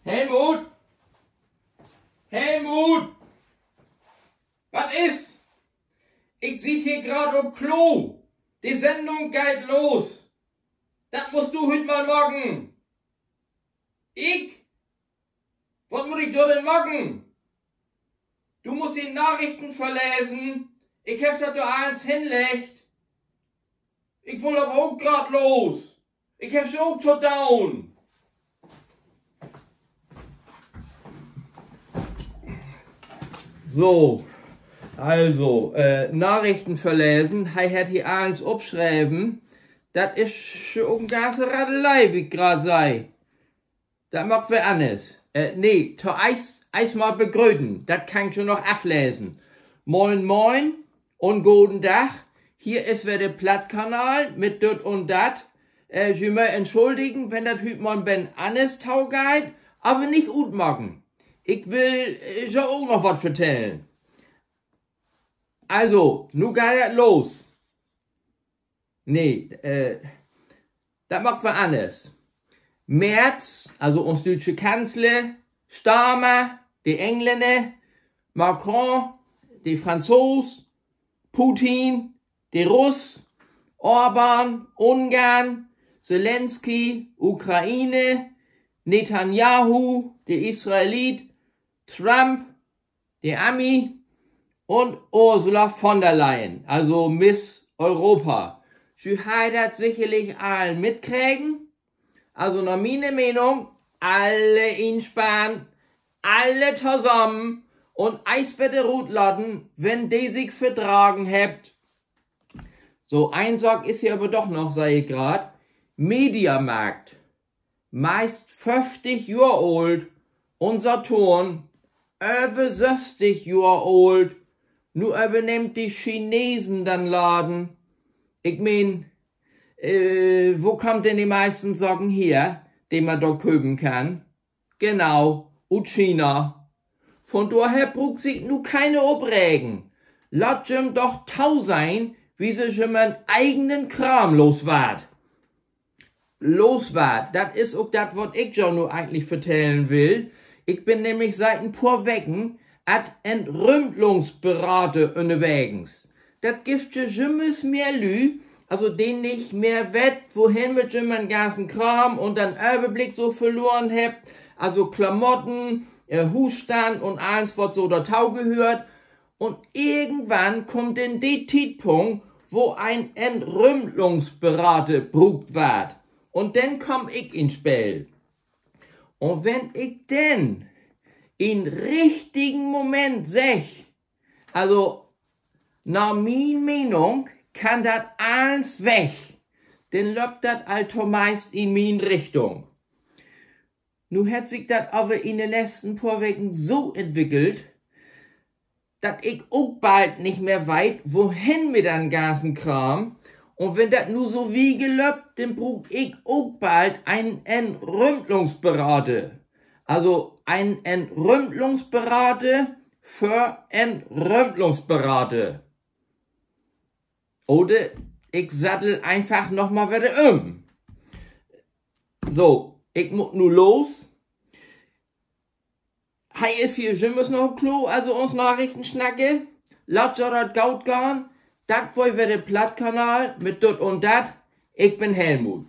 Helmut! Helmut! Was ist? Ich sieh hier grad auf Klo. Die Sendung geht los. Das musst du heute mal machen. Ich? Was muss ich da denn machen? Du musst die Nachrichten verlesen. Ich hab das da eins hinlegt. Ich will aber auch grad los. Ich hab schon auch zu down. So, also, Nachrichten verlesen. Hij hat hier eins abschreiben. Das ist schon eine ganze Radelei, wie ich gerade sei. Das macht wer anders. Nee, to eis mal begrüßen. Das kann ich schon noch ablesen. Moin moin und guten Tag. Hier ist wieder der Plattkanal mit dit und dat. Ich will entschuldigen, wenn das heute mal Ben anders taugeht, aber nicht gut machen. Ich will schon auch noch was vertellen. Also, nu geht das los. Nee, das macht was anders. Merz, also uns deutsche Kanzler, Starmer, die Engländer, Macron, die Franzosen, Putin, die Russ, Orban, Ungarn, Zelensky, Ukraine, Netanyahu, der Israelit, Trump, der Ami und Ursula von der Leyen, also Miss Europa. Sie hat sicherlich allen mitkriegen. Also nach meiner Meinung, alle insparen, alle zusammen und Eiswette rot laden, wenn die sich vertragen habt. So, ein Sack ist hier aber doch noch, sei ich grad, Mediamarkt. Meist 50 Jahre alt und Saturn, über 60 Jahre alt. Nur übernimmt die Chinesen dann Laden. Ich mein, wo kommt denn die meisten Socken her, die man dort kaufen kann? Genau, aus China. Von daher braucht sich nu keine obregen. Lasst ihm doch tau sein, wie sich schon mein eigenen Kram loswart. Loswart, das ist auch das, was ich schon nur eigentlich vertellen will. Ich bin nämlich seit ein paar Wochen at Entrümpelungsberater unterwegs. Das gibt ja jemals mehr Lü, also den nicht mehr wett, wohin mit meinem ganzen Kram und dann Überblick so verloren habt, also Klamotten, Husstand und alles, was so dazu gehört. Und irgendwann kommt denn der Zeitpunkt, wo ein Entrümpelungsberater brucht wird. Und dann komm ich ins Spiel. Und wenn ich denn in richtigen Moment sech, also nach meiner Meinung, kann das alles weg, denn läuft das also meist in meine Richtung. Nun hat sich das aber in den letzten paar Wochen so entwickelt, dass ich auch bald nicht mehr weiß, wohin mit dem ganzen Kram. Und wenn das nur so wie gelöbt, dann brauch ich auch bald einen Entrümpelungsberater. Also einen Entrümpelungsberater für Entrümpelungsberater. Oder ich sattel einfach nochmal wieder um. So, ich muss nur los. Hi ist hier Jimmers noch Klo, also uns Nachrichten schnacke. Lasst ja das Gaut gehen. Das war wieder der Plattkanal mit dort und dat. Ich bin Helmut.